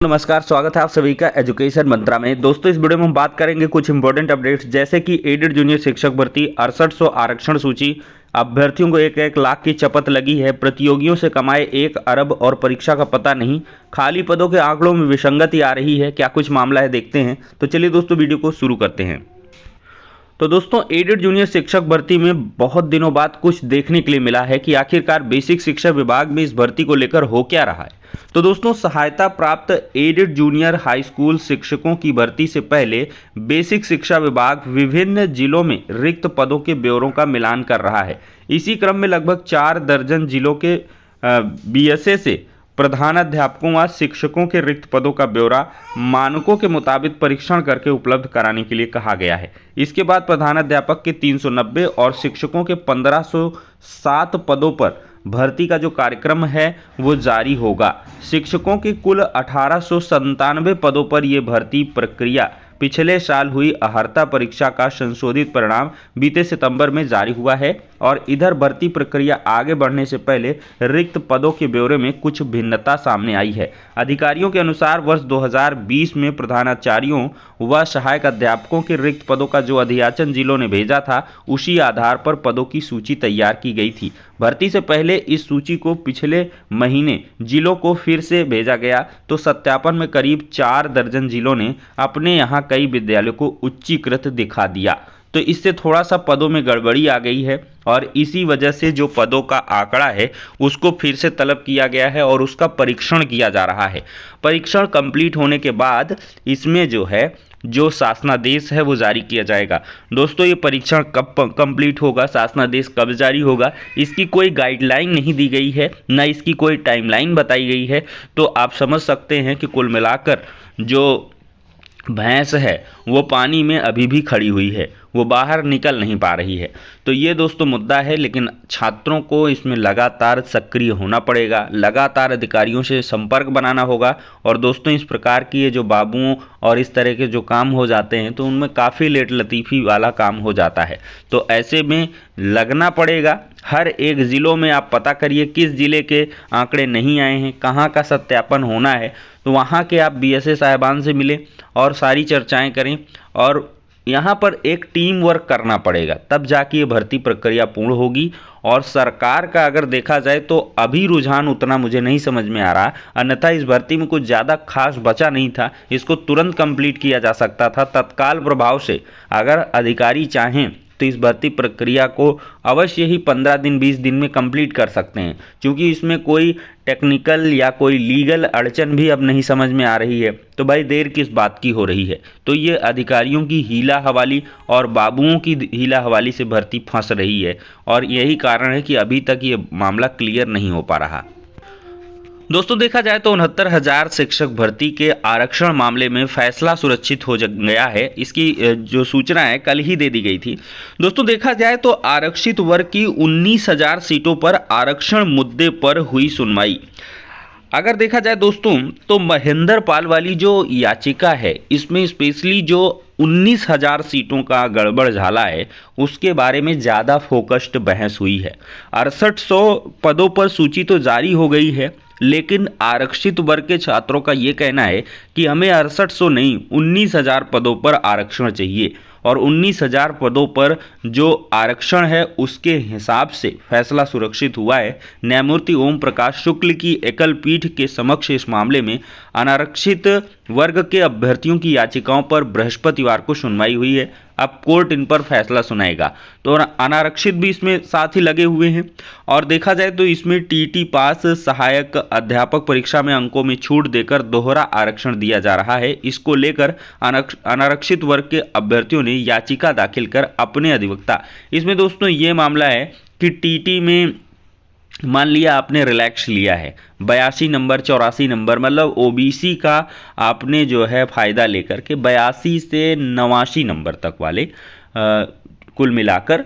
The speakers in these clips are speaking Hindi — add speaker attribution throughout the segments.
Speaker 1: नमस्कार, स्वागत है आप सभी का एजुकेशन मंत्रा में। दोस्तों, इस वीडियो में हम बात करेंगे कुछ इंपॉर्टेंट अपडेट्स, जैसे कि एडेड जूनियर शिक्षक भर्ती 6800 आरक्षण सूची, अभ्यर्थियों को 1-1 लाख की शपथ लगी है, प्रतियोगियों से कमाए 1 अरब और परीक्षा का पता नहीं, खाली पदों के आंकड़ों में विसंगति आ रही है। क्या कुछ मामला है, देखते हैं। तो चलिए दोस्तों, वीडियो को शुरू करते हैं। तो दोस्तों, एडेड जूनियर शिक्षक भर्ती में बहुत दिनों बाद कुछ देखने के लिए मिला है कि आखिरकार बेसिक शिक्षा विभाग में इस भर्ती को लेकर हो क्या रहा है। तो दोस्तों, सहायता प्राप्त एडेड जूनियर हाई स्कूल शिक्षकों की भर्ती से पहले बेसिक शिक्षा विभाग विभिन्न जिलों में रिक्त पदों के ब्यौरों का मिलान कर रहा है। इसी क्रम में लगभग 4 दर्जन जिलों के बीएसए से प्रधानाध्यापकों व शिक्षकों के रिक्त पदों का ब्यौरा मानकों के मुताबिक परीक्षण करके उपलब्ध कराने के लिए कहा गया है। इसके बाद प्रधानाध्यापक के 390 और शिक्षकों के 1507 पदों पर भर्ती का जो कार्यक्रम है वो जारी होगा। शिक्षकों के कुल 1897 पदों पर यह भर्ती प्रक्रिया पिछले साल हुई अर्हता परीक्षा का संशोधित परिणाम बीते सितंबर में जारी हुआ है। और इधर भर्ती प्रक्रिया आगे बढ़ने से पहले रिक्त पदों के ब्यौरे में कुछ भिन्नता सामने आई है। अधिकारियों के अनुसार वर्ष 2020 में प्रधानाचार्यों व सहायक अध्यापकों के रिक्त पदों का जो अधियाचन जिलों ने भेजा था, उसी आधार पर पदों की सूची तैयार की गई थी। भर्ती से पहले इस सूची को पिछले महीने जिलों को फिर से भेजा गया, तो सत्यापन में करीब 4 दर्जन जिलों ने अपने यहाँ कई विद्यालयों को उच्चीकृत दिखा दिया। तो इससे थोड़ा सा पदों में गड़बड़ी आ गई है और इसी वजह से जो पदों का आंकड़ा है उसको फिर से तलब किया गया है और उसका परीक्षण किया जा रहा है। परीक्षण कंप्लीट होने के बाद इसमें जो शासनादेश है वो जारी किया जाएगा। दोस्तों, ये परीक्षण कब कंप्लीट होगा, शासनादेश कब जारी होगा, इसकी कोई गाइडलाइन नहीं दी गई है, ना इसकी कोई टाइमलाइन बताई गई है। तो आप समझ सकते हैं कि कुल मिलाकर जो भैंस है वो पानी में अभी भी खड़ी हुई है, वो बाहर निकल नहीं पा रही है। तो ये दोस्तों मुद्दा है, लेकिन छात्रों को इसमें लगातार सक्रिय होना पड़ेगा, लगातार अधिकारियों से संपर्क बनाना होगा। और दोस्तों, इस प्रकार की ये जो बाबुओं और इस तरह के जो काम हो जाते हैं तो उनमें काफ़ी लेट लतीफ़ी वाला काम हो जाता है। तो ऐसे में लगना पड़ेगा। हर एक ज़िलों में आप पता करिए किस ज़िले के आंकड़े नहीं आए हैं, कहाँ का सत्यापन होना है, तो वहाँ के आप बीएसए साहिबान से मिलें और सारी चर्चाएं करें। और यहाँ पर एक टीम वर्क करना पड़ेगा, तब जाके ये भर्ती प्रक्रिया पूर्ण होगी। और सरकार का अगर देखा जाए तो अभी रुझान उतना मुझे नहीं समझ में आ रहा, अन्यथा इस भर्ती में कुछ ज़्यादा खास बचा नहीं था, इसको तुरंत कंप्लीट किया जा सकता था तत्काल प्रभाव से। अगर अधिकारी चाहें तो इस भर्ती प्रक्रिया को अवश्य ही 15 दिन 20 दिन में कंप्लीट कर सकते हैं, क्योंकि इसमें कोई टेक्निकल या कोई लीगल अड़चन भी अब नहीं समझ में आ रही है। तो भाई देर किस बात की हो रही है। तो ये अधिकारियों की हीला हवाली और बाबुओं की हीला हवाली से भर्ती फंस रही है, और यही कारण है कि अभी तक ये मामला क्लियर नहीं हो पा रहा। दोस्तों, देखा जाए तो 69,000 शिक्षक भर्ती के आरक्षण मामले में फैसला सुरक्षित हो गया है। इसकी जो सूचना है कल ही दे दी गई थी। दोस्तों, देखा जाए तो आरक्षित वर्ग की 19,000 सीटों पर आरक्षण मुद्दे पर हुई सुनवाई। अगर देखा जाए दोस्तों, तो महेंद्र पाल वाली जो याचिका है, इसमें स्पेशली जो 19,000 सीटों का गड़बड़ झाला है उसके बारे में ज़्यादा फोकस्ड बहस हुई है। 6800 पदों पर सूची तो जारी हो गई है, लेकिन आरक्षित वर्ग के छात्रों का ये कहना है कि हमें 6800 नहीं 19,000 पदों पर आरक्षण चाहिए। और 19,000 पदों पर जो आरक्षण है उसके हिसाब से फैसला सुरक्षित हुआ है। न्यायमूर्ति ओम प्रकाश शुक्ल की एकल पीठ के समक्ष इस मामले में अनारक्षित वर्ग के अभ्यर्थियों की याचिकाओं पर बृहस्पतिवार को सुनवाई हुई है। अब कोर्ट इन पर फैसला सुनाएगा। तो अनारक्षित भी इसमें साथ ही लगे हुए हैं। और देखा जाए तो इसमें टीटी पास सहायक अध्यापक परीक्षा में अंकों में छूट देकर दोहरा आरक्षण दिया जा रहा है। इसको लेकर अनारक्षित वर्ग के अभ्यर्थियों ने याचिका दाखिल कर अपने अधिवक्ता, इसमें दोस्तों ये मामला है कि टीटी में मान लिया आपने रिलैक्स लिया है, 82 नंबर 84 नंबर, मतलब ओबीसी का आपने जो है फ़ायदा लेकर के 82 से 89 नंबर तक वाले कुल मिलाकर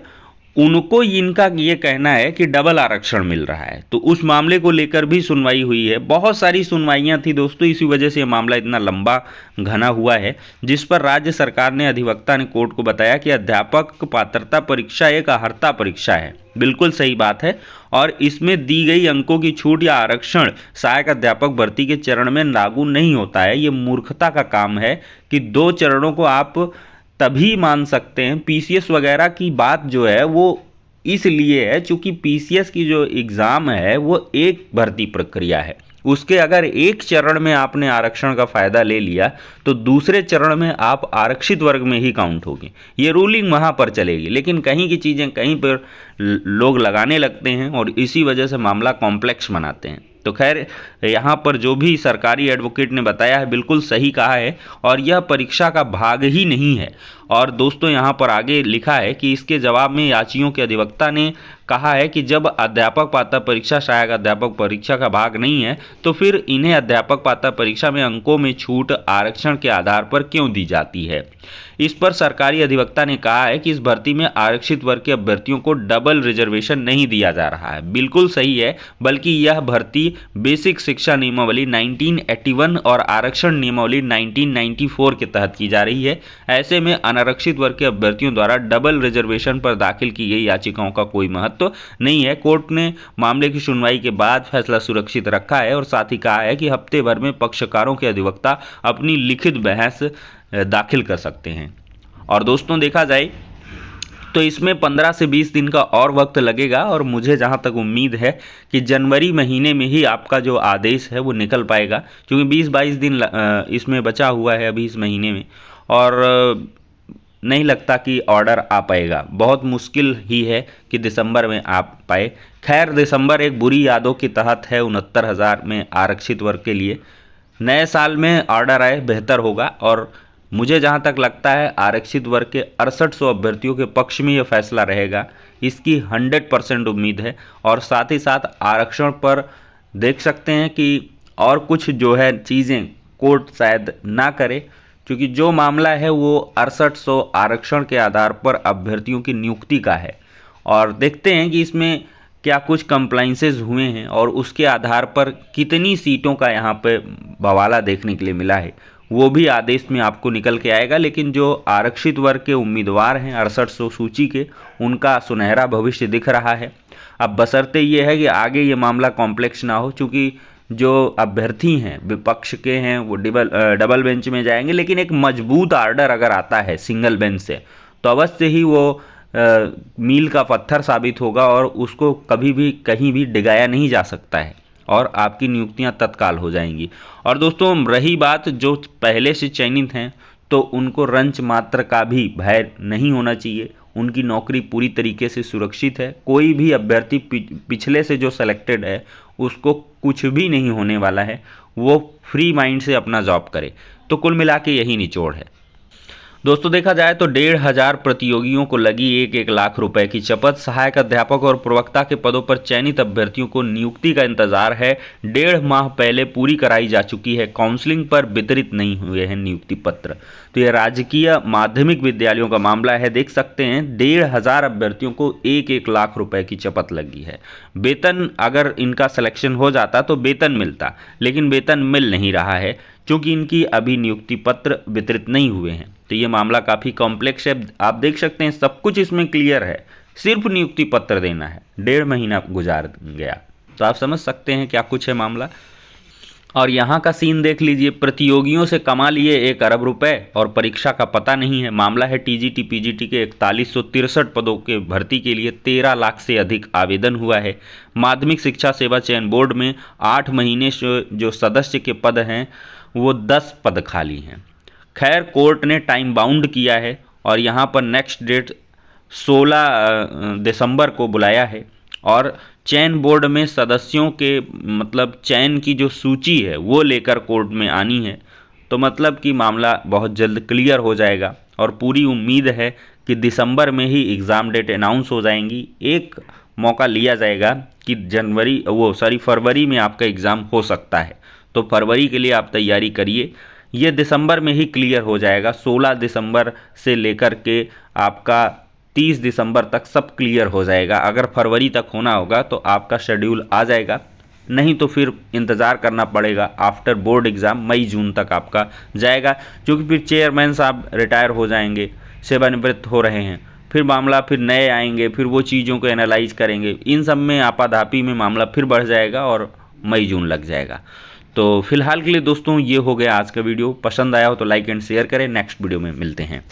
Speaker 1: उनको इनका ये कहना है कि डबल आरक्षण मिल रहा है, तो उस मामले को लेकर भी सुनवाई हुई है। बहुत सारी सुनवाइयां थी दोस्तों, इसी वजह से ये मामला इतना लंबा घना हुआ है, जिस पर राज्य सरकार ने अधिवक्ता ने कोर्ट को बताया कि अध्यापक पात्रता परीक्षा एक अर्हता परीक्षा है। बिल्कुल सही बात है, और इसमें दी गई अंकों की छूट या आरक्षण सहायक अध्यापक भर्ती के चरण में लागू नहीं होता है। ये मूर्खता का काम है कि 2 चरणों को आप तभी मान सकते हैं। पीसीएस वगैरह की बात जो है वो इसलिए है चूंकि पीसीएस की जो एग्ज़ाम है वो एक भर्ती प्रक्रिया है, उसके अगर एक चरण में आपने आरक्षण का फ़ायदा ले लिया तो दूसरे चरण में आप आरक्षित वर्ग में ही काउंट होगी। ये रूलिंग वहाँ पर चलेगी, लेकिन कहीं की चीज़ें कहीं पर लोग लगाने लगते हैं और इसी वजह से मामला कॉम्प्लेक्स बनाते हैं। तो खैर, यहाँ पर जो भी सरकारी एडवोकेट ने बताया है बिल्कुल सही कहा है, और यह परीक्षा का भाग ही नहीं है। और दोस्तों यहाँ पर आगे लिखा है कि इसके जवाब में याचियों के अधिवक्ता ने कहा है कि जब अध्यापक पात्रता परीक्षा सहायक अध्यापक परीक्षा का भाग नहीं है तो फिर इन्हें अध्यापक पात्रता परीक्षा में अंकों में छूट आरक्षण के आधार पर क्यों दी जाती है। इस पर सरकारी अधिवक्ता ने कहा है कि इस भर्ती में आरक्षित वर्ग के अभ्यर्थियों को डबल रिजर्वेशन नहीं दिया जा रहा है। बिल्कुल सही है, बल्कि यह भर्ती बेसिक शिक्षा नियमावली 1981 और आरक्षण नियमावली 1994 के तहत की जा रही है। ऐसे में अनारक्षित वर्ग के अभ्यर्थियों द्वारा डबल रिजर्वेशन पर दाखिल की गई याचिकाओं का कोई महत्व नहीं है। कोर्ट ने मामले की सुनवाई के बाद फैसला सुरक्षित रखा है और साथ ही कहा है कि हफ्ते भर में पक्षकारों के अधिवक्ता अपनी लिखित बहस दाखिल कर सकते हैं। और दोस्तों देखा जाए तो इसमें 15 से 20 दिन का और वक्त लगेगा, और मुझे जहां तक उम्मीद है कि जनवरी महीने में ही आपका जो आदेश है वो निकल पाएगा, क्योंकि 20-22 दिन इसमें बचा हुआ है अभी इस महीने में, और नहीं लगता कि ऑर्डर आ पाएगा। बहुत मुश्किल ही है कि दिसंबर में आ पाए। खैर, दिसंबर एक बुरी यादों के तहत है 69,000 में आरक्षित वर्ग के लिए। नए साल में ऑर्डर आए बेहतर होगा, और मुझे जहां तक लगता है आरक्षित वर्ग के 6800 अभ्यर्थियों के पक्ष में यह फैसला रहेगा, इसकी 100% उम्मीद है। और साथ ही साथ आरक्षण पर देख सकते हैं कि और कुछ जो है चीज़ें कोर्ट शायद ना करे, क्योंकि जो मामला है वो 6800 आरक्षण के आधार पर अभ्यर्थियों की नियुक्ति का है, और देखते हैं कि इसमें क्या कुछ कंप्लाइंसेस हुए हैं और उसके आधार पर कितनी सीटों का यहाँ पे बवाला देखने के लिए मिला है, वो भी आदेश में आपको निकल के आएगा। लेकिन जो आरक्षित वर्ग के उम्मीदवार हैं 6800 सूची के, उनका सुनहरा भविष्य दिख रहा है। अब बशर्ते ये है कि आगे ये मामला कॉम्प्लेक्स ना हो, चूँकि जो अभ्यर्थी हैं विपक्ष के हैं वो डबल बेंच में जाएंगे, लेकिन एक मजबूत आर्डर अगर आता है सिंगल बेंच से तो अवश्य ही वो मील का पत्थर साबित होगा और उसको कभी भी कहीं भी डिगाया नहीं जा सकता है, और आपकी नियुक्तियां तत्काल हो जाएंगी। और दोस्तों रही बात जो पहले से चयनित हैं, तो उनको रंच मात्र का भी भय नहीं होना चाहिए। उनकी नौकरी पूरी तरीके से सुरक्षित है। कोई भी अभ्यर्थी पिछले से जो सेलेक्टेड है उसको कुछ भी नहीं होने वाला है, वो फ्री माइंड से अपना जॉब करे। तो कुल मिला के यही निचोड़ है दोस्तों। देखा जाए तो 1,500 प्रतियोगियों को लगी 1-1 लाख रुपए की शपथ। सहायक अध्यापक और प्रवक्ता के पदों पर चयनित अभ्यर्थियों को नियुक्ति का इंतजार है। 1.5 माह पहले पूरी कराई जा चुकी है। काउंसलिंग पर वितरित नहीं हुए हैं नियुक्ति पत्र। तो यह राजकीय माध्यमिक विद्यालयों का मामला है। देख सकते हैं 1,500 अभ्यर्थियों को 1-1 लाख रुपए की शपथ लगी है। वेतन अगर इनका सिलेक्शन हो जाता तो वेतन मिलता, लेकिन वेतन मिल नहीं रहा है क्योंकि इनकी अभी नियुक्ति पत्र वितरित नहीं हुए हैं। तो ये मामला काफ़ी कॉम्प्लेक्स है। आप देख सकते हैं सब कुछ इसमें क्लियर है, सिर्फ नियुक्ति पत्र देना है। 1.5 महीना गुजार गया, तो आप समझ सकते हैं क्या कुछ है मामला। और यहाँ का सीन देख लीजिए, प्रतियोगियों से कमा लिए 1 अरब रुपए और परीक्षा का पता नहीं है। मामला है टीजीटी पीजीटी के 4163 पदों के भर्ती के लिए 13 लाख से अधिक आवेदन हुआ है। माध्यमिक शिक्षा सेवा चयन बोर्ड में 8 महीने से जो सदस्य के पद हैं वो 10 पद खाली हैं। खैर, कोर्ट ने टाइम बाउंड किया है और यहाँ पर नेक्स्ट डेट 16 दिसंबर को बुलाया है, और चयन बोर्ड में सदस्यों के मतलब चयन की जो सूची है वो लेकर कोर्ट में आनी है। तो मतलब कि मामला बहुत जल्द क्लियर हो जाएगा, और पूरी उम्मीद है कि दिसंबर में ही एग्ज़ाम डेट अनाउंस हो जाएंगी। एक मौका लिया जाएगा कि फरवरी में आपका एग्ज़ाम हो सकता है, तो फरवरी के लिए आप तैयारी करिए। ये दिसंबर में ही क्लियर हो जाएगा। 16 दिसंबर से लेकर के आपका 30 दिसंबर तक सब क्लियर हो जाएगा। अगर फरवरी तक होना होगा तो आपका शेड्यूल आ जाएगा, नहीं तो फिर इंतज़ार करना पड़ेगा। आफ्टर बोर्ड एग्ज़ाम मई जून तक आपका जाएगा, क्योंकि फिर चेयरमैन साहब रिटायर हो जाएंगे, सेवानिवृत्त हो रहे हैं, फिर मामला फिर नए आएंगे, फिर वो चीज़ों को एनालाइज करेंगे, इन सब में आपाधापी में मामला फिर बढ़ जाएगा और मई जून लग जाएगा। तो फिलहाल के लिए दोस्तों ये हो गया आज का वीडियो। पसंद आया हो तो लाइक एंड शेयर करें। नेक्स्ट वीडियो में मिलते हैं।